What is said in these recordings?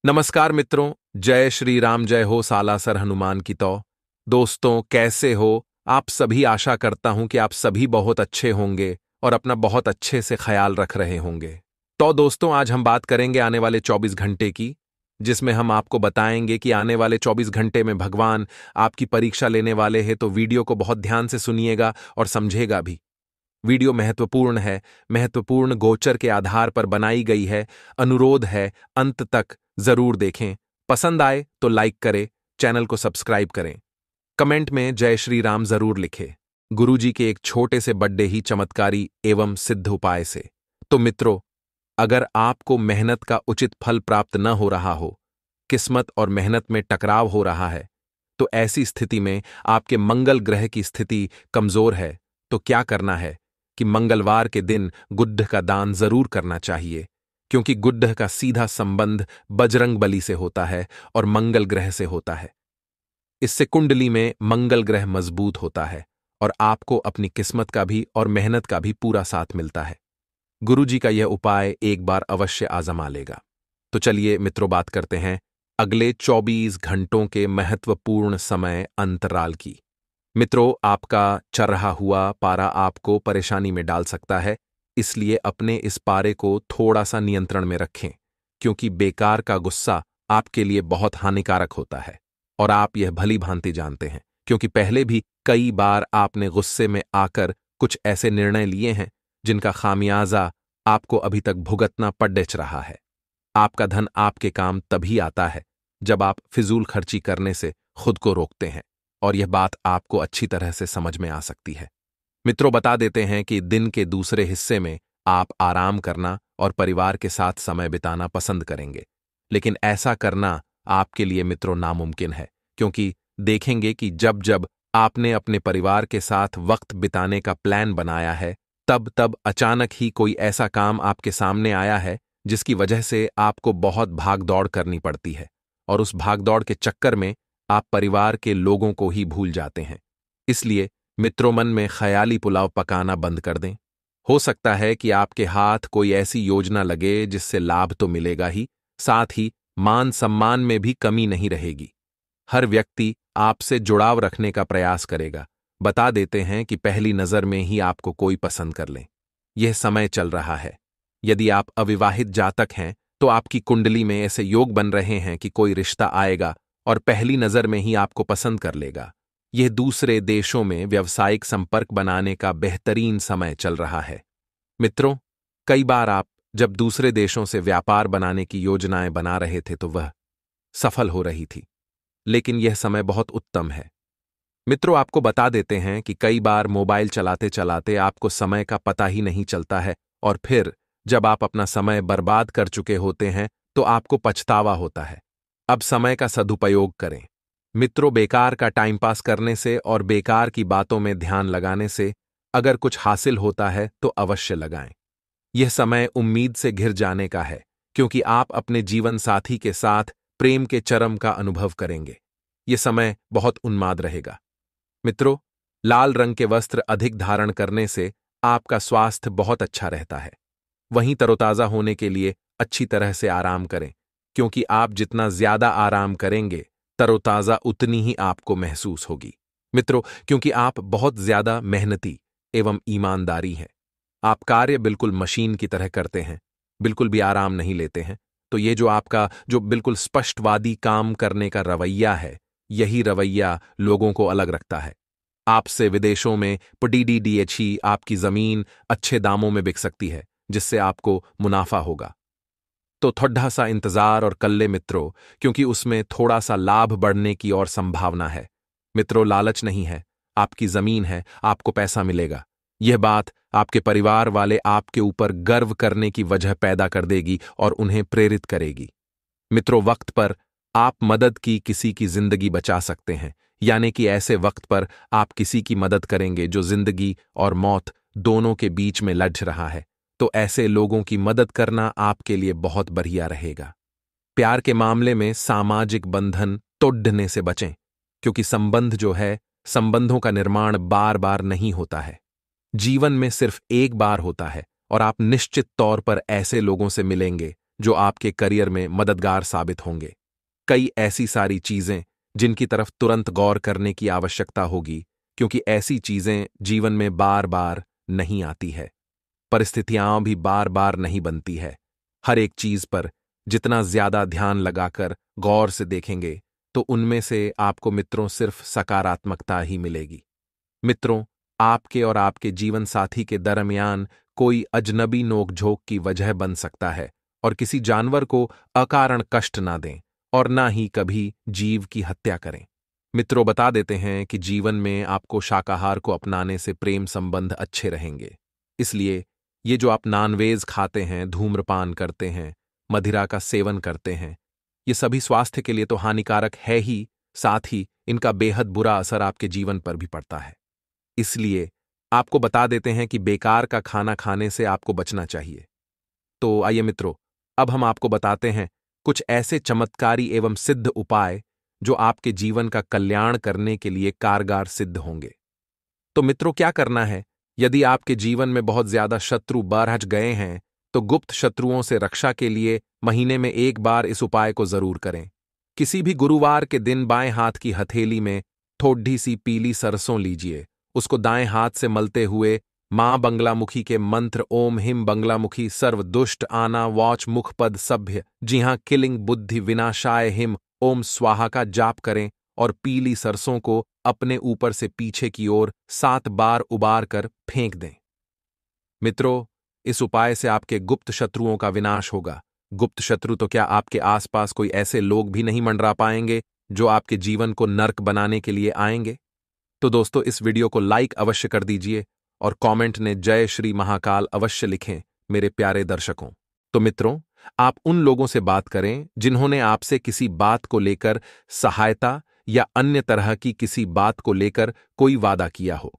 नमस्कार मित्रों, जय श्री राम, जय हो सालासर हनुमान की तौ। दोस्तों, कैसे हो आप सभी? आशा करता हूं कि आप सभी बहुत अच्छे होंगे और अपना बहुत अच्छे से ख्याल रख रहे होंगे। तो दोस्तों, आज हम बात करेंगे आने वाले 24 घंटे की, जिसमें हम आपको बताएंगे कि आने वाले 24 घंटे में भगवान आपकी परीक्षा लेने वाले हैं। तो वीडियो को बहुत ध्यान से सुनिएगा और समझेगा भी। वीडियो महत्वपूर्ण है, महत्वपूर्ण गोचर के आधार पर बनाई गई है। अनुरोध है, अंत तक जरूर देखें। पसंद आए तो लाइक करें, चैनल को सब्सक्राइब करें, कमेंट में जय श्री राम जरूर लिखें। गुरुजी के एक छोटे से बड्डे ही चमत्कारी एवं सिद्ध उपाय से। तो मित्रों, अगर आपको मेहनत का उचित फल प्राप्त न हो रहा हो, किस्मत और मेहनत में टकराव हो रहा है, तो ऐसी स्थिति में आपके मंगल ग्रह की स्थिति कमजोर है, तो क्या करना है कि मंगलवार के दिन गुड्ढ का दान जरूर करना चाहिए, क्योंकि गुड्ढ का सीधा संबंध बजरंग बली से होता है और मंगल ग्रह से होता है। इससे कुंडली में मंगल ग्रह मजबूत होता है और आपको अपनी किस्मत का भी और मेहनत का भी पूरा साथ मिलता है। गुरुजी का यह उपाय एक बार अवश्य आजमा लेगा। तो चलिए मित्रों, बात करते हैं अगले 24 घंटों के महत्वपूर्ण समय अंतराल की। मित्रों, आपका चढ़ रहा हुआ पारा आपको परेशानी में डाल सकता है, इसलिए अपने इस पारे को थोड़ा सा नियंत्रण में रखें, क्योंकि बेकार का गुस्सा आपके लिए बहुत हानिकारक होता है और आप यह भली भांति जानते हैं, क्योंकि पहले भी कई बार आपने गुस्से में आकर कुछ ऐसे निर्णय लिए हैं जिनका खामियाजा आपको अभी तक भुगतना पड़ रहा है। आपका धन आपके काम तभी आता है जब आप फिजूल खर्ची करने से खुद को रोकते हैं, और यह बात आपको अच्छी तरह से समझ में आ सकती है। मित्रों, बता देते हैं कि दिन के दूसरे हिस्से में आप आराम करना और परिवार के साथ समय बिताना पसंद करेंगे, लेकिन ऐसा करना आपके लिए मित्रों नामुमकिन है, क्योंकि देखेंगे कि जब जब आपने अपने परिवार के साथ वक्त बिताने का प्लान बनाया है, तब तब अचानक ही कोई ऐसा काम आपके सामने आया है जिसकी वजह से आपको बहुत भागदौड़ करनी पड़ती है, और उस भागदौड़ के चक्कर में आप परिवार के लोगों को ही भूल जाते हैं। इसलिए मित्रों, मन में ख्याली पुलाव पकाना बंद कर दें। हो सकता है कि आपके हाथ कोई ऐसी योजना लगे जिससे लाभ तो मिलेगा ही, साथ ही मान सम्मान में भी कमी नहीं रहेगी। हर व्यक्ति आपसे जुड़ाव रखने का प्रयास करेगा। बता देते हैं कि पहली नजर में ही आपको कोई पसंद कर ले। यह समय चल रहा है। यदि आप अविवाहित जातक हैं तो आपकी कुंडली में ऐसे योग बन रहे हैं कि कोई रिश्ता आएगा और पहली नजर में ही आपको पसंद कर लेगा। यह दूसरे देशों में व्यावसायिक संपर्क बनाने का बेहतरीन समय चल रहा है। मित्रों, कई बार आप जब दूसरे देशों से व्यापार बनाने की योजनाएं बना रहे थे तो वह सफल हो रही थी, लेकिन यह समय बहुत उत्तम है। मित्रों, आपको बता देते हैं कि कई बार मोबाइल चलाते चलाते आपको समय का पता ही नहीं चलता है, और फिर जब आप अपना समय बर्बाद कर चुके होते हैं तो आपको पछतावा होता है। अब समय का सदुपयोग करें। मित्रों, बेकार का टाइम पास करने से और बेकार की बातों में ध्यान लगाने से अगर कुछ हासिल होता है तो अवश्य लगाएं। यह समय उम्मीद से घिर जाने का है, क्योंकि आप अपने जीवन साथी के साथ प्रेम के चरम का अनुभव करेंगे। यह समय बहुत उन्माद रहेगा। मित्रों, लाल रंग के वस्त्र अधिक धारण करने से आपका स्वास्थ्य बहुत अच्छा रहता है। वहीं तरोताजा होने के लिए अच्छी तरह से आराम करें, क्योंकि आप जितना ज्यादा आराम करेंगे, तरोताजा उतनी ही आपको महसूस होगी। मित्रों, क्योंकि आप बहुत ज्यादा मेहनती एवं ईमानदारी हैं, आप कार्य बिल्कुल मशीन की तरह करते हैं, बिल्कुल भी आराम नहीं लेते हैं, तो ये जो आपका जो बिल्कुल स्पष्टवादी काम करने का रवैया है, यही रवैया लोगों को अलग रखता है। आपसे विदेशों में पडीडीडीएच आपकी जमीन अच्छे दामों में बिक सकती है, जिससे आपको मुनाफा होगा। तो थोड़ा सा इंतजार और कल्ले मित्रों, क्योंकि उसमें थोड़ा सा लाभ बढ़ने की और संभावना है। मित्रों, लालच नहीं है, आपकी जमीन है, आपको पैसा मिलेगा। यह बात आपके परिवार वाले आपके ऊपर गर्व करने की वजह पैदा कर देगी और उन्हें प्रेरित करेगी। मित्रों, वक्त पर आप मदद की किसी की जिंदगी बचा सकते हैं, यानी कि ऐसे वक्त पर आप किसी की मदद करेंगे जो जिंदगी और मौत दोनों के बीच में लड़ रहा है, तो ऐसे लोगों की मदद करना आपके लिए बहुत बढ़िया रहेगा। प्यार के मामले में सामाजिक बंधन तोड़ने से बचें, क्योंकि संबंध जो है, संबंधों का निर्माण बार बार नहीं होता है, जीवन में सिर्फ एक बार होता है, और आप निश्चित तौर पर ऐसे लोगों से मिलेंगे जो आपके करियर में मददगार साबित होंगे। कई ऐसी सारी चीजें जिनकी तरफ तुरंत गौर करने की आवश्यकता होगी, क्योंकि ऐसी चीजें जीवन में बार बार नहीं आती है। परिस्थितियां भी बार बार नहीं बनती है। हर एक चीज पर जितना ज्यादा ध्यान लगाकर गौर से देखेंगे, तो उनमें से आपको मित्रों सिर्फ सकारात्मकता ही मिलेगी। मित्रों, आपके और आपके जीवन साथी के दरमियान कोई अजनबी नोकझोंक की वजह बन सकता है, और किसी जानवर को अकारण कष्ट ना दें और ना ही कभी जीव की हत्या करें। मित्रों, बता देते हैं कि जीवन में आपको शाकाहार को अपनाने से प्रेम संबंध अच्छे रहेंगे। इसलिए ये जो आप नॉनवेज खाते हैं, धूम्रपान करते हैं, मदिरा का सेवन करते हैं, ये सभी स्वास्थ्य के लिए तो हानिकारक है ही, साथ ही इनका बेहद बुरा असर आपके जीवन पर भी पड़ता है। इसलिए आपको बता देते हैं कि बेकार का खाना खाने से आपको बचना चाहिए। तो आइए मित्रों, अब हम आपको बताते हैं कुछ ऐसे चमत्कारी एवं सिद्ध उपाय जो आपके जीवन का कल्याण करने के लिए कारगर सिद्ध होंगे। तो मित्रों, क्या करना है? यदि आपके जीवन में बहुत ज्यादा शत्रु बरहज गए हैं, तो गुप्त शत्रुओं से रक्षा के लिए महीने में एक बार इस उपाय को जरूर करें। किसी भी गुरुवार के दिन बाएं हाथ की हथेली में थोड़ी सी पीली सरसों लीजिए। उसको दाएं हाथ से मलते हुए मां बंगलामुखी के मंत्र ओम हिम बंगलामुखी सर्व दुष्ट आना वॉच मुखपद सभ्य जी हां किलिंग बुद्धि विनाशाय हिम ओम स्वाहा का जाप करें और पीली सरसों को अपने ऊपर से पीछे की ओर 7 बार उबार कर फेंक दें। मित्रों, इस उपाय से आपके गुप्त शत्रुओं का विनाश होगा। गुप्त शत्रु तो क्या, आपके आसपास कोई ऐसे लोग भी नहीं मंडरा पाएंगे जो आपके जीवन को नर्क बनाने के लिए आएंगे। तो दोस्तों, इस वीडियो को लाइक अवश्य कर दीजिए और कमेंट में जय श्री महाकाल अवश्य लिखें मेरे प्यारे दर्शकों। तो मित्रों, आप उन लोगों से बात करें जिन्होंने आपसे किसी बात को लेकर सहायता या अन्य तरह की किसी बात को लेकर कोई वादा किया हो,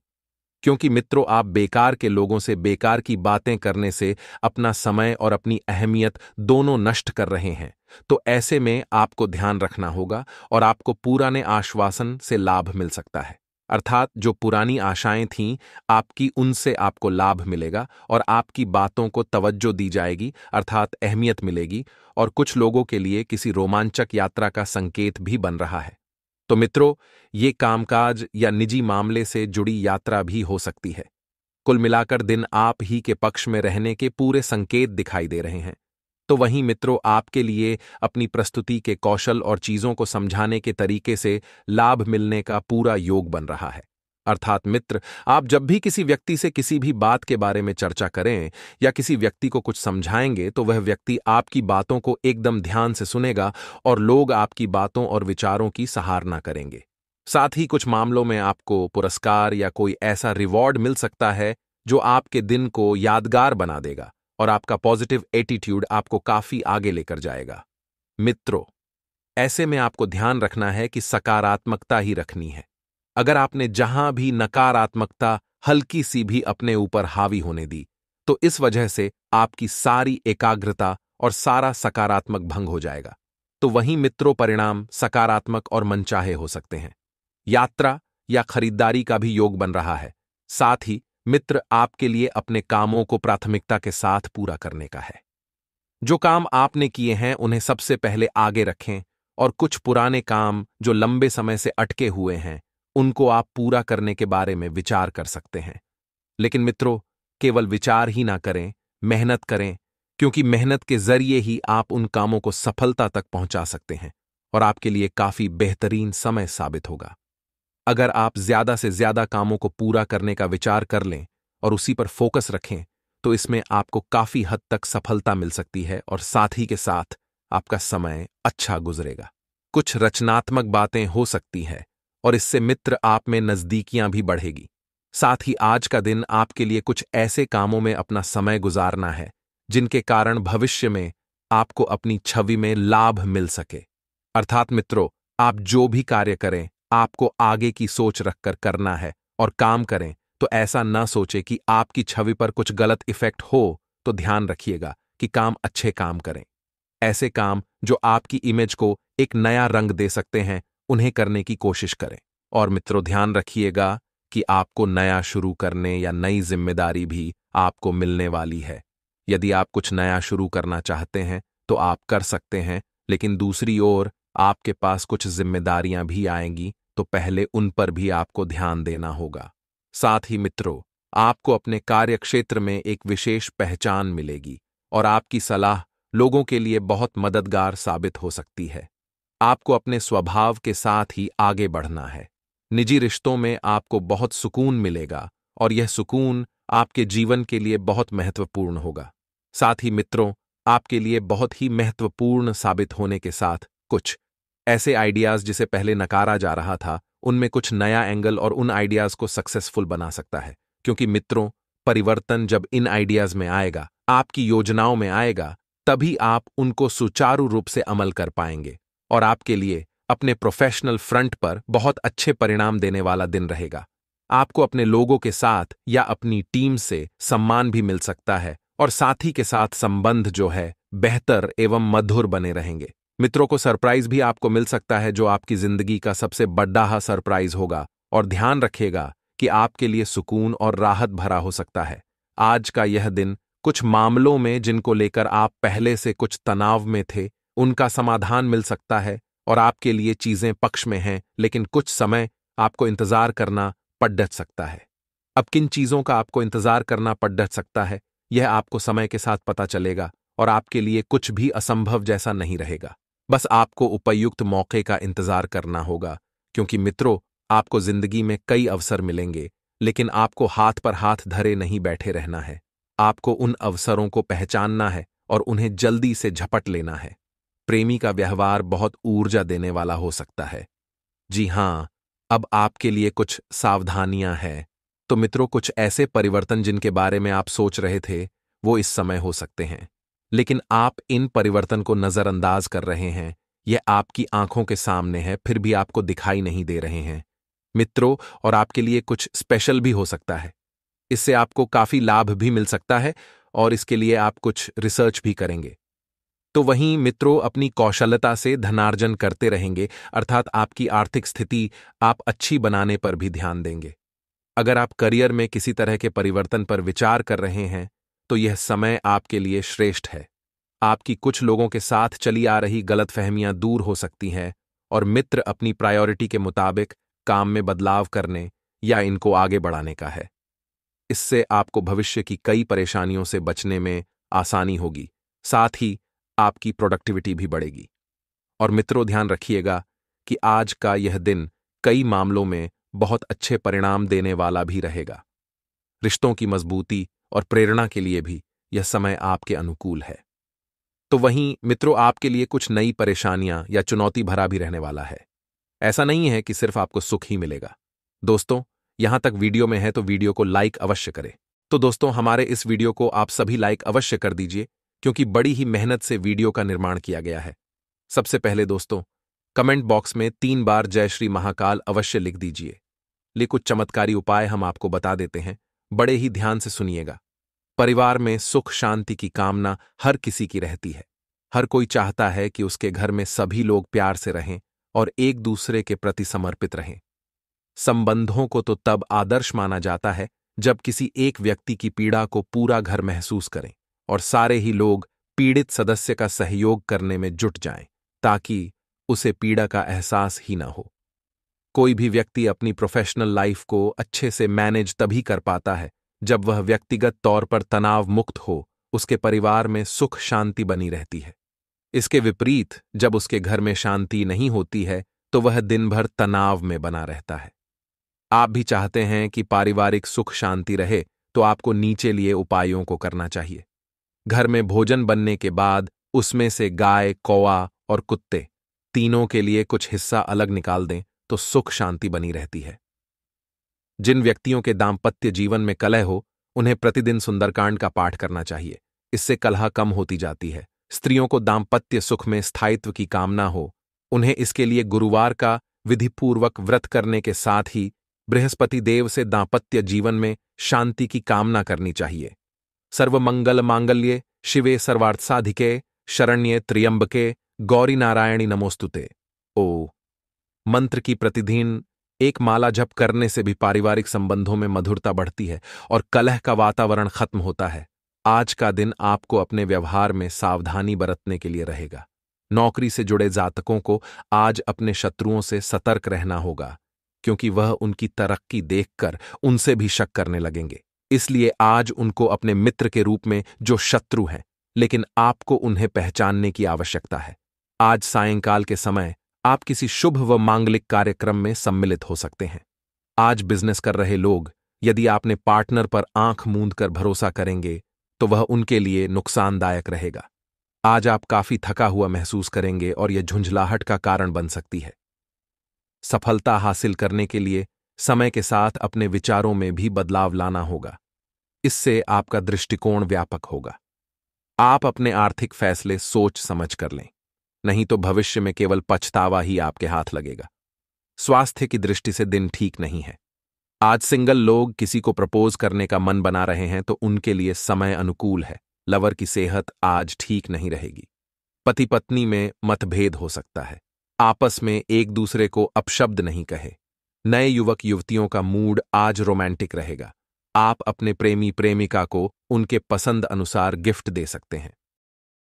क्योंकि मित्रों, आप बेकार के लोगों से बेकार की बातें करने से अपना समय और अपनी अहमियत दोनों नष्ट कर रहे हैं। तो ऐसे में आपको ध्यान रखना होगा और आपको पुराने आश्वासन से लाभ मिल सकता है। अर्थात जो पुरानी आशाएं थीं आपकी, उनसे आपको लाभ मिलेगा और आपकी बातों को तवज्जो दी जाएगी, अर्थात अहमियत मिलेगी, और कुछ लोगों के लिए किसी रोमांचक यात्रा का संकेत भी बन रहा है। तो मित्रों, ये कामकाज या निजी मामले से जुड़ी यात्रा भी हो सकती है। कुल मिलाकर दिन आप ही के पक्ष में रहने के पूरे संकेत दिखाई दे रहे हैं। तो वहीं मित्रों, आपके लिए अपनी प्रस्तुति के कौशल और चीजों को समझाने के तरीके से लाभ मिलने का पूरा योग बन रहा है। अर्थात मित्र, आप जब भी किसी व्यक्ति से किसी भी बात के बारे में चर्चा करें या किसी व्यक्ति को कुछ समझाएंगे, तो वह व्यक्ति आपकी बातों को एकदम ध्यान से सुनेगा और लोग आपकी बातों और विचारों की सराहना करेंगे। साथ ही कुछ मामलों में आपको पुरस्कार या कोई ऐसा रिवॉर्ड मिल सकता है जो आपके दिन को यादगार बना देगा और आपका पॉजिटिव एटीट्यूड आपको काफी आगे लेकर जाएगा। मित्रों, ऐसे में आपको ध्यान रखना है कि सकारात्मकता ही रखनी है। अगर आपने जहां भी नकारात्मकता हल्की सी भी अपने ऊपर हावी होने दी, तो इस वजह से आपकी सारी एकाग्रता और सारा सकारात्मक भंग हो जाएगा। तो वहीं मित्रों, परिणाम सकारात्मक और मनचाहे हो सकते हैं। यात्रा या खरीदारी का भी योग बन रहा है। साथ ही मित्र, आपके लिए अपने कामों को प्राथमिकता के साथ पूरा करने का है। जो काम आपने किए हैं उन्हें सबसे पहले आगे रखें, और कुछ पुराने काम जो लंबे समय से अटके हुए हैं उनको आप पूरा करने के बारे में विचार कर सकते हैं। लेकिन मित्रों, केवल विचार ही ना करें, मेहनत करें, क्योंकि मेहनत के जरिए ही आप उन कामों को सफलता तक पहुंचा सकते हैं और आपके लिए काफी बेहतरीन समय साबित होगा। अगर आप ज्यादा से ज्यादा कामों को पूरा करने का विचार कर लें और उसी पर फोकस रखें, तो इसमें आपको काफी हद तक सफलता मिल सकती है और साथ ही के साथ आपका समय अच्छा गुजरेगा। कुछ रचनात्मक बातें हो सकती हैं और इससे मित्र आप में नजदीकियां भी बढ़ेगी। साथ ही आज का दिन आपके लिए कुछ ऐसे कामों में अपना समय गुजारना है जिनके कारण भविष्य में आपको अपनी छवि में लाभ मिल सके। अर्थात मित्रों, आप जो भी कार्य करें आपको आगे की सोच रखकर करना है और काम करें तो ऐसा ना सोचे कि आपकी छवि पर कुछ गलत इफेक्ट हो। तो ध्यान रखिएगा कि काम अच्छे काम करें। ऐसे काम जो आपकी इमेज को एक नया रंग दे सकते हैं, उन्हें करने की कोशिश करें। और मित्रों, ध्यान रखिएगा कि आपको नया शुरू करने या नई जिम्मेदारी भी आपको मिलने वाली है। यदि आप कुछ नया शुरू करना चाहते हैं तो आप कर सकते हैं, लेकिन दूसरी ओर आपके पास कुछ जिम्मेदारियां भी आएंगी, तो पहले उन पर भी आपको ध्यान देना होगा। साथ ही मित्रों, आपको अपने कार्य क्षेत्र में एक विशेष पहचान मिलेगी और आपकी सलाह लोगों के लिए बहुत मददगार साबित हो सकती है। आपको अपने स्वभाव के साथ ही आगे बढ़ना है। निजी रिश्तों में आपको बहुत सुकून मिलेगा और यह सुकून आपके जीवन के लिए बहुत महत्वपूर्ण होगा। साथ ही मित्रों, आपके लिए बहुत ही महत्वपूर्ण साबित होने के साथ कुछ ऐसे आइडियाज जिसे पहले नकारा जा रहा था, उनमें कुछ नया एंगल और उन आइडियाज को सक्सेसफुल बना सकता है। क्योंकि मित्रों, परिवर्तन जब इन आइडियाज में आएगा, आपकी योजनाओं में आएगा, तभी आप उनको सुचारू रूप से अमल कर पाएंगे और आपके लिए अपने प्रोफेशनल फ्रंट पर बहुत अच्छे परिणाम देने वाला दिन रहेगा। आपको अपने लोगों के साथ या अपनी टीम से सम्मान भी मिल सकता है और साथी के साथ संबंध जो है बेहतर एवं मधुर बने रहेंगे। मित्रों को सरप्राइज भी आपको मिल सकता है, जो आपकी जिंदगी का सबसे बड़ा सरप्राइज होगा और ध्यान रखिएगा कि आपके लिए सुकून और राहत भरा हो सकता है। आज का यह दिन कुछ मामलों में जिनको लेकर आप पहले से कुछ तनाव में थे, उनका समाधान मिल सकता है और आपके लिए चीजें पक्ष में हैं, लेकिन कुछ समय आपको इंतजार करना पड़ सकता है। अब किन चीजों का आपको इंतजार करना पड़ सकता है, यह आपको समय के साथ पता चलेगा और आपके लिए कुछ भी असंभव जैसा नहीं रहेगा। बस आपको उपयुक्त मौके का इंतजार करना होगा, क्योंकि मित्रों, आपको जिंदगी में कई अवसर मिलेंगे, लेकिन आपको हाथ पर हाथ धरे नहीं बैठे रहना है। आपको उन अवसरों को पहचानना है और उन्हें जल्दी से झपट लेना है। प्रेमी का व्यवहार बहुत ऊर्जा देने वाला हो सकता है। जी हां, अब आपके लिए कुछ सावधानियां हैं। तो मित्रों, कुछ ऐसे परिवर्तन जिनके बारे में आप सोच रहे थे, वो इस समय हो सकते हैं, लेकिन आप इन परिवर्तन को नजरअंदाज कर रहे हैं। यह आपकी आंखों के सामने है, फिर भी आपको दिखाई नहीं दे रहे हैं मित्रों, और आपके लिए कुछ स्पेशल भी हो सकता है। इससे आपको काफी लाभ भी मिल सकता है और इसके लिए आप कुछ रिसर्च भी करेंगे। तो वहीं मित्रों, अपनी कौशलता से धनार्जन करते रहेंगे, अर्थात आपकी आर्थिक स्थिति आप अच्छी बनाने पर भी ध्यान देंगे। अगर आप करियर में किसी तरह के परिवर्तन पर विचार कर रहे हैं, तो यह समय आपके लिए श्रेष्ठ है। आपकी कुछ लोगों के साथ चली आ रही गलतफहमियां दूर हो सकती हैं और मित्र अपनी प्रायोरिटी के मुताबिक काम में बदलाव करने या इनको आगे बढ़ाने का है। इससे आपको भविष्य की कई परेशानियों से बचने में आसानी होगी, साथ ही आपकी प्रोडक्टिविटी भी बढ़ेगी। और मित्रों, ध्यान रखिएगा कि आज का यह दिन कई मामलों में बहुत अच्छे परिणाम देने वाला भी रहेगा। रिश्तों की मजबूती और प्रेरणा के लिए भी यह समय आपके अनुकूल है। तो वहीं मित्रों, आपके लिए कुछ नई परेशानियां या चुनौती भरा भी रहने वाला है। ऐसा नहीं है कि सिर्फ आपको सुख ही मिलेगा। दोस्तों, यहां तक वीडियो में है तो वीडियो को लाइक अवश्य करें। तो दोस्तों, हमारे इस वीडियो को आप सभी लाइक अवश्य कर दीजिए, क्योंकि बड़ी ही मेहनत से वीडियो का निर्माण किया गया है। सबसे पहले दोस्तों, कमेंट बॉक्स में 3 बार जय श्री महाकाल अवश्य लिख दीजिए। ले कुछ चमत्कारी उपाय हम आपको बता देते हैं, बड़े ही ध्यान से सुनिएगा। परिवार में सुख शांति की कामना हर किसी की रहती है। हर कोई चाहता है कि उसके घर में सभी लोग प्यार से रहें और एक दूसरे के प्रति समर्पित रहें। संबंधों को तो तब आदर्श माना जाता है जब किसी एक व्यक्ति की पीड़ा को पूरा घर महसूस करें और सारे ही लोग पीड़ित सदस्य का सहयोग करने में जुट जाएं, ताकि उसे पीड़ा का एहसास ही ना हो। कोई भी व्यक्ति अपनी प्रोफेशनल लाइफ को अच्छे से मैनेज तभी कर पाता है जब वह व्यक्तिगत तौर पर तनाव मुक्त हो, उसके परिवार में सुख शांति बनी रहती है। इसके विपरीत, जब उसके घर में शांति नहीं होती है, तो वह दिन भर तनाव में बना रहता है। आप भी चाहते हैं कि पारिवारिक सुख शांति रहे, तो आपको नीचे लिए उपायों को करना चाहिए। घर में भोजन बनने के बाद उसमें से गाय, कौवा और कुत्ते तीनों के लिए कुछ हिस्सा अलग निकाल दें, तो सुख शांति बनी रहती है। जिन व्यक्तियों के दाम्पत्य जीवन में कलह हो, उन्हें प्रतिदिन सुंदरकांड का पाठ करना चाहिए। इससे कलह कम होती जाती है। स्त्रियों को दाम्पत्य सुख में स्थायित्व की कामना हो, उन्हें इसके लिए गुरुवार का विधिपूर्वक व्रत करने के साथ ही बृहस्पति देव से दाम्पत्य जीवन में शांति की कामना करनी चाहिए। सर्वमंगल मांगल्ये शिवे सर्वार्थसाधिके शरण्ये त्र्यंबके गौरी नारायणी नमोस्तुते। ओ मंत्र की प्रतिदिन एक माला जप करने से भी पारिवारिक संबंधों में मधुरता बढ़ती है और कलह का वातावरण खत्म होता है। आज का दिन आपको अपने व्यवहार में सावधानी बरतने के लिए रहेगा। नौकरी से जुड़े जातकों को आज अपने शत्रुओं से सतर्क रहना होगा, क्योंकि वह उनकी तरक्की देखकर उनसे भी शक करने लगेंगे। इसलिए आज उनको अपने मित्र के रूप में जो शत्रु हैं, लेकिन आपको उन्हें पहचानने की आवश्यकता है। आज सायंकाल के समय आप किसी शुभ व मांगलिक कार्यक्रम में सम्मिलित हो सकते हैं। आज बिजनेस कर रहे लोग यदि आपने पार्टनर पर आंख मूंद कर भरोसा करेंगे तो वह उनके लिए नुकसानदायक रहेगा। आज आप काफी थका हुआ महसूस करेंगे और यह झुंझलाहट का कारण बन सकती है। सफलता हासिल करने के लिए समय के साथ अपने विचारों में भी बदलाव लाना होगा। इससे आपका दृष्टिकोण व्यापक होगा। आप अपने आर्थिक फैसले सोच समझ कर लें, नहीं तो भविष्य में केवल पछतावा ही आपके हाथ लगेगा। स्वास्थ्य की दृष्टि से दिन ठीक नहीं है। आज सिंगल लोग किसी को प्रपोज करने का मन बना रहे हैं तो उनके लिए समय अनुकूल है। लवर की सेहत आज ठीक नहीं रहेगी। पति पत्नी में मतभेद हो सकता है। आपस में एक दूसरे को अपशब्द नहीं कहे। नए युवक युवतियों का मूड आज रोमांटिक रहेगा। आप अपने प्रेमी प्रेमिका को उनके पसंद अनुसार गिफ्ट दे सकते हैं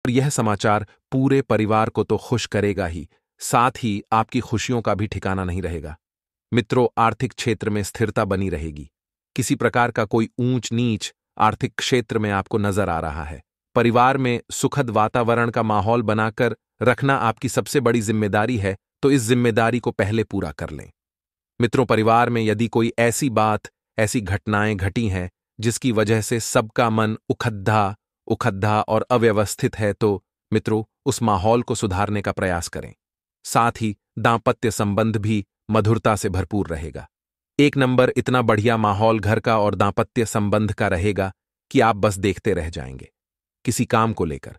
और यह समाचार पूरे परिवार को तो खुश करेगा ही, साथ ही आपकी खुशियों का भी ठिकाना नहीं रहेगा। मित्रों, आर्थिक क्षेत्र में स्थिरता बनी रहेगी। किसी प्रकार का कोई ऊंच नीच आर्थिक क्षेत्र में आपको नजर आ रहा है। परिवार में सुखद वातावरण का माहौल बनाकर रखना आपकी सबसे बड़ी जिम्मेदारी है, तो इस जिम्मेदारी को पहले पूरा कर लें। मित्रों, परिवार में यदि कोई ऐसी घटनाएं घटी हैं जिसकी वजह से सबका मन उखद्धा और अव्यवस्थित है, तो मित्रों उस माहौल को सुधारने का प्रयास करें। साथ ही दांपत्य संबंध भी मधुरता से भरपूर रहेगा। एक नंबर इतना बढ़िया माहौल घर का और दांपत्य संबंध का रहेगा कि आप बस देखते रह जाएंगे। किसी काम को लेकर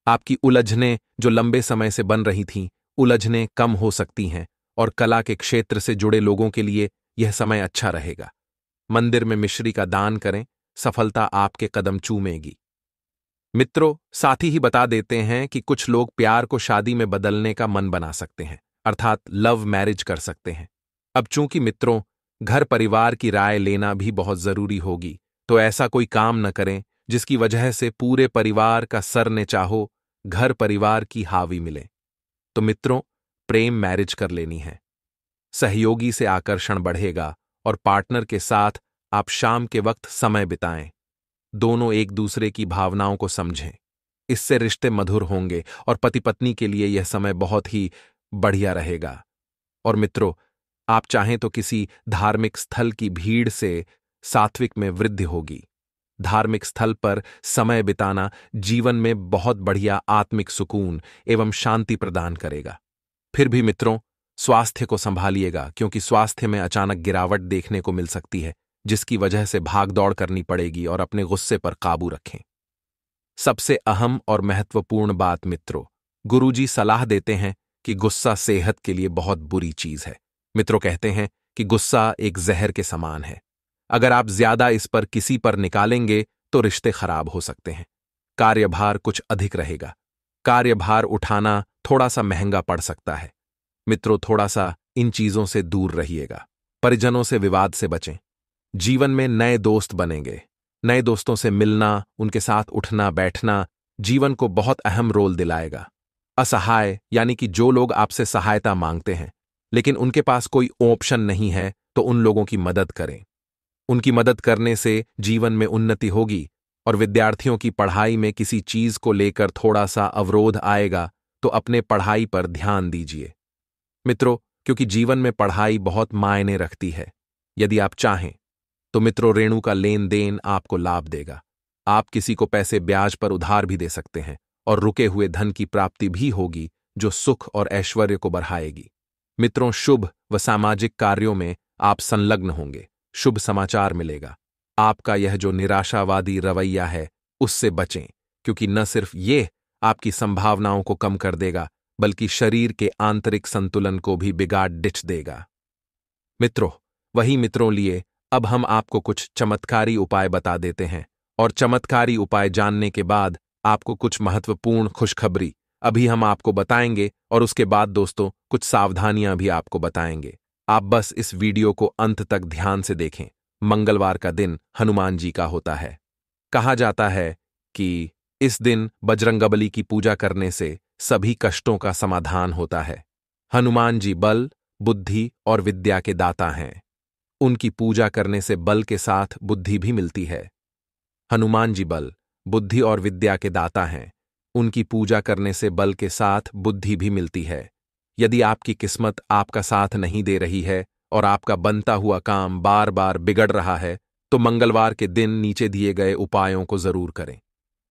आपकी उलझनें जो लंबे समय से बन रही थीं, उलझनें कम हो सकती हैं और कला के क्षेत्र से जुड़े लोगों के लिए यह समय अच्छा रहेगा। मंदिर में मिश्री का दान करें, सफलता आपके कदम चूमेगी। मित्रों, साथ ही बता देते हैं कि कुछ लोग प्यार को शादी में बदलने का मन बना सकते हैं, अर्थात लव मैरिज कर सकते हैं। अब चूंकि मित्रों घर परिवार की राय लेना भी बहुत जरूरी होगी, तो ऐसा कोई काम न करें जिसकी वजह से पूरे परिवार का सर ने चाहो घर परिवार की हावी मिले। तो मित्रों, प्रेम मैरिज कर लेनी है। सहयोगी से आकर्षण बढ़ेगा और पार्टनर के साथ आप शाम के वक्त समय बिताएं। दोनों एक दूसरे की भावनाओं को समझें। इससे रिश्ते मधुर होंगे और पति पत्नी के लिए यह समय बहुत ही बढ़िया रहेगा। और मित्रों, आप चाहें तो किसी धार्मिक स्थल की भीड़ से सात्विक में वृद्धि होगी। धार्मिक स्थल पर समय बिताना जीवन में बहुत बढ़िया आत्मिक सुकून एवं शांति प्रदान करेगा। फिर भी मित्रों, स्वास्थ्य को संभालिएगा, क्योंकि स्वास्थ्य में अचानक गिरावट देखने को मिल सकती है, जिसकी वजह से भागदौड़ करनी पड़ेगी और अपने गुस्से पर काबू रखें। सबसे अहम और महत्वपूर्ण बात मित्रों, गुरुजी सलाह देते हैं कि गुस्सा सेहत के लिए बहुत बुरी चीज है। मित्रों कहते हैं कि गुस्सा एक जहर के समान है। अगर आप ज्यादा इस पर किसी पर निकालेंगे तो रिश्ते खराब हो सकते हैं। कार्यभार कुछ अधिक रहेगा। कार्यभार उठाना थोड़ा सा महंगा पड़ सकता है। मित्रों, थोड़ा सा इन चीजों से दूर रहिएगा। परिजनों से विवाद से बचें। जीवन में नए दोस्त बनेंगे। नए दोस्तों से मिलना, उनके साथ उठना बैठना जीवन को बहुत अहम रोल दिलाएगा। असहाय यानी कि जो लोग आपसे सहायता मांगते हैं लेकिन उनके पास कोई ऑप्शन नहीं है, तो उन लोगों की मदद करें। उनकी मदद करने से जीवन में उन्नति होगी। और विद्यार्थियों की पढ़ाई में किसी चीज को लेकर थोड़ा सा अवरोध आएगा तो अपने पढ़ाई पर ध्यान दीजिए। मित्रों, क्योंकि जीवन में पढ़ाई बहुत मायने रखती है। यदि आप चाहें तो मित्रों ऋणों का लेन देन आपको लाभ देगा। आप किसी को पैसे ब्याज पर उधार भी दे सकते हैं और रुके हुए धन की प्राप्ति भी होगी, जो सुख और ऐश्वर्य को बढ़ाएगी। मित्रों, शुभ व सामाजिक कार्यों में आप संलग्न होंगे। शुभ समाचार मिलेगा। आपका यह जो निराशावादी रवैया है उससे बचें, क्योंकि न सिर्फ ये आपकी संभावनाओं को कम कर देगा, बल्कि शरीर के आंतरिक संतुलन को भी बिगाड़ डिच देगा। मित्रों लिए अब हम आपको कुछ चमत्कारी उपाय बता देते हैं, और चमत्कारी उपाय जानने के बाद आपको कुछ महत्वपूर्ण खुशखबरी अभी हम आपको बताएंगे, और उसके बाद दोस्तों कुछ सावधानियां भी आपको बताएंगे। आप बस इस वीडियो को अंत तक ध्यान से देखें। मंगलवार का दिन हनुमान जी का होता है। कहा जाता है कि इस दिन बजरंगबली की पूजा करने से सभी कष्टों का समाधान होता है। हनुमान जी बल, बुद्धि और विद्या के दाता हैं। उनकी पूजा करने से बल के साथ बुद्धि भी मिलती है। हनुमान जी बल, बुद्धि और विद्या के दाता हैं। उनकी पूजा करने से बल के साथ बुद्धि भी मिलती है। यदि आपकी किस्मत आपका साथ नहीं दे रही है और आपका बनता हुआ काम बार बार बिगड़ रहा है, तो मंगलवार के दिन नीचे दिए गए उपायों को जरूर करें।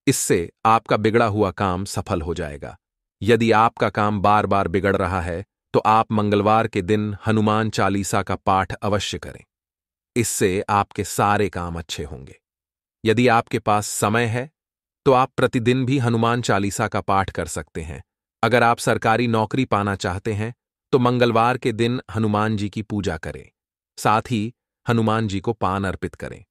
इससे आपका बिगड़ा हुआ काम सफल हो जाएगा। यदि आपका काम बार बार बिगड़ रहा है, तो आप मंगलवार के दिन हनुमान चालीसा का पाठ अवश्य करें। इससे आपके सारे काम अच्छे होंगे। यदि आपके पास समय है, तो आप प्रतिदिन भी हनुमान चालीसा का पाठ कर सकते हैं। अगर आप सरकारी नौकरी पाना चाहते हैं, तो मंगलवार के दिन हनुमान जी की पूजा करें। साथ ही हनुमान जी को पान अर्पित करें।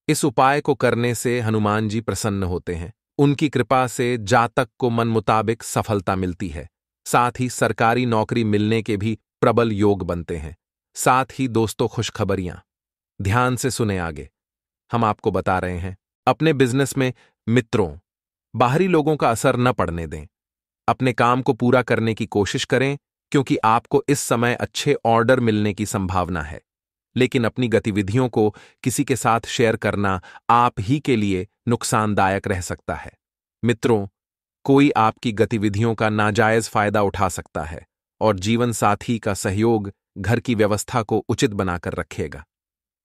इस उपाय को करने से हनुमान जी प्रसन्न होते हैं। उनकी कृपा से जातक को मन मुताबिक सफलता मिलती है। साथ ही सरकारी नौकरी मिलने के भी प्रबल योग बनते हैं। साथ ही दोस्तों, खुशखबरियां ध्यान से सुने आगे। हम आपको बता रहे हैं, अपने बिजनेस में मित्रों, बाहरी लोगों का असर न पड़ने दें। अपने काम को पूरा करने की कोशिश करें, क्योंकि आपको इस समय अच्छे ऑर्डर मिलने की संभावना है। लेकिन अपनी गतिविधियों को किसी के साथ शेयर करना आप ही के लिए नुकसानदायक रह सकता है। मित्रों, कोई आपकी गतिविधियों का नाजायज फायदा उठा सकता है और जीवन साथी का सहयोग घर की व्यवस्था को उचित बनाकर रखेगा।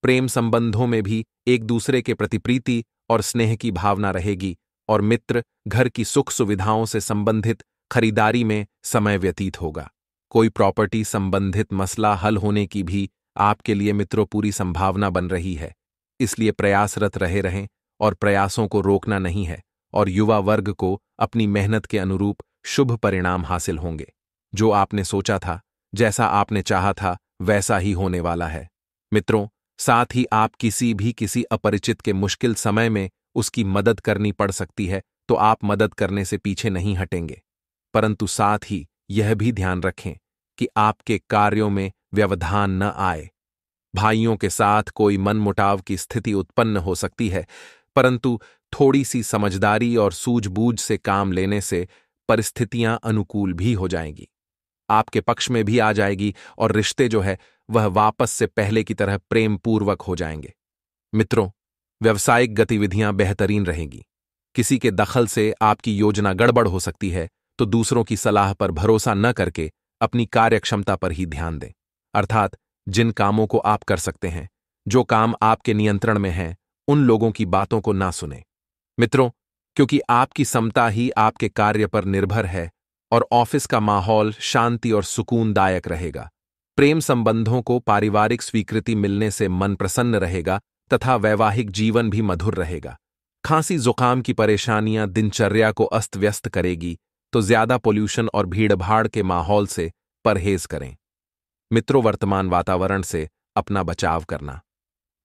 प्रेम संबंधों में भी एक दूसरे के प्रति प्रीति और स्नेह की भावना रहेगी और मित्र घर की सुख सुविधाओं से संबंधित खरीदारी में समय व्यतीत होगा। कोई प्रॉपर्टी संबंधित मसला हल होने की भी आपके लिए मित्रों पूरी संभावना बन रही है। इसलिए प्रयासरत रहे रहें और प्रयासों को रोकना नहीं है और युवा वर्ग को अपनी मेहनत के अनुरूप शुभ परिणाम हासिल होंगे। जो आपने सोचा था, जैसा आपने चाहा था, वैसा ही होने वाला है। मित्रों, साथ ही आप किसी अपरिचित के मुश्किल समय में उसकी मदद करनी पड़ सकती है, तो आप मदद करने से पीछे नहीं हटेंगे। परंतु साथ ही यह भी ध्यान रखें कि आपके कार्यों में व्यवधान न आए। भाइयों के साथ कोई मनमुटाव की स्थिति उत्पन्न हो सकती है, परंतु थोड़ी सी समझदारी और सूझबूझ से काम लेने से परिस्थितियां अनुकूल भी हो जाएंगी, आपके पक्ष में भी आ जाएगी और रिश्ते जो है वह वापस से पहले की तरह प्रेम पूर्वक हो जाएंगे। मित्रों, व्यवसायिक गतिविधियां बेहतरीन रहेंगी। किसी के दखल से आपकी योजना गड़बड़ हो सकती है, तो दूसरों की सलाह पर भरोसा न करके अपनी कार्यक्षमता पर ही ध्यान दें। अर्थात जिन कामों को आप कर सकते हैं, जो काम आपके नियंत्रण में हैं, उन लोगों की बातों को ना सुने। मित्रों, क्योंकि आपकी समता ही आपके कार्य पर निर्भर है और ऑफिस का माहौल शांति और सुकूनदायक रहेगा। प्रेम संबंधों को पारिवारिक स्वीकृति मिलने से मन प्रसन्न रहेगा तथा वैवाहिक जीवन भी मधुर रहेगा। खांसी जुकाम की परेशानियां दिनचर्या को अस्त व्यस्त करेगी, तो ज्यादा पोल्यूशन और भीड़भाड़ के माहौल से परहेज करें। मित्रों, वर्तमान वातावरण से अपना बचाव करना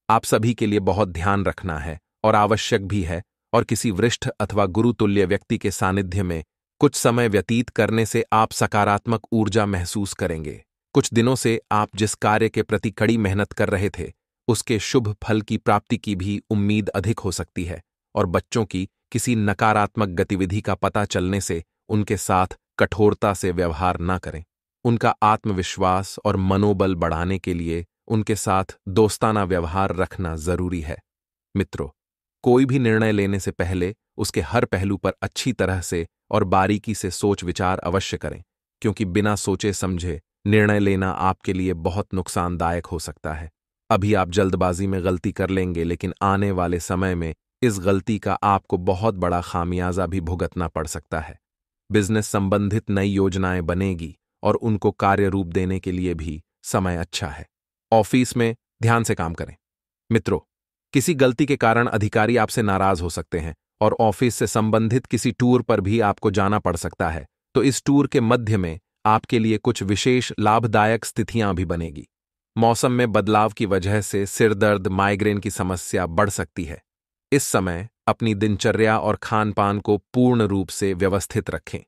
आप सभी के लिए बहुत ध्यान रखना है और आवश्यक भी है, और किसी वरिष्ठ अथवा गुरुतुल्य व्यक्ति के सानिध्य में कुछ समय व्यतीत करने से आप सकारात्मक ऊर्जा महसूस करेंगे। कुछ दिनों से आप जिस कार्य के प्रति कड़ी मेहनत कर रहे थे, उसके शुभ फल की प्राप्ति की भी उम्मीद अधिक हो सकती है, और बच्चों की किसी नकारात्मक गतिविधि का पता चलने से उनके साथ कठोरता से व्यवहार न करें। उनका आत्मविश्वास और मनोबल बढ़ाने के लिए उनके साथ दोस्ताना व्यवहार रखना जरूरी है। मित्रों, कोई भी निर्णय लेने से पहले उसके हर पहलू पर अच्छी तरह से और बारीकी से सोच विचार अवश्य करें, क्योंकि बिना सोचे समझे निर्णय लेना आपके लिए बहुत नुकसानदायक हो सकता है। अभी आप जल्दबाजी में गलती कर लेंगे, लेकिन आने वाले समय में इस गलती का आपको बहुत बड़ा खामियाजा भी भुगतना पड़ सकता है। बिजनेस संबंधित नई योजनाएं बनेगी और उनको कार्य रूप देने के लिए भी समय अच्छा है। ऑफिस में ध्यान से काम करें। मित्रों, किसी गलती के कारण अधिकारी आपसे नाराज हो सकते हैं और ऑफिस से संबंधित किसी टूर पर भी आपको जाना पड़ सकता है, तो इस टूर के मध्य में आपके लिए कुछ विशेष लाभदायक स्थितियां भी बनेगी। मौसम में बदलाव की वजह से सिरदर्द, माइग्रेन की समस्या बढ़ सकती है। इस समय अपनी दिनचर्या और खान पान को पूर्ण रूप से व्यवस्थित रखें।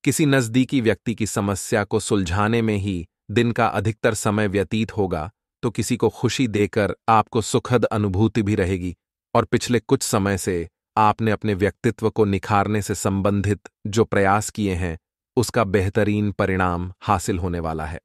किसी नजदीकी व्यक्ति की समस्या को सुलझाने में ही दिन का अधिकतर समय व्यतीत होगा, तो किसी को खुशी देकर आपको सुखद अनुभूति भी रहेगी, और पिछले कुछ समय से आपने अपने व्यक्तित्व को निखारने से संबंधित जो प्रयास किए हैं उसका बेहतरीन परिणाम हासिल होने वाला है।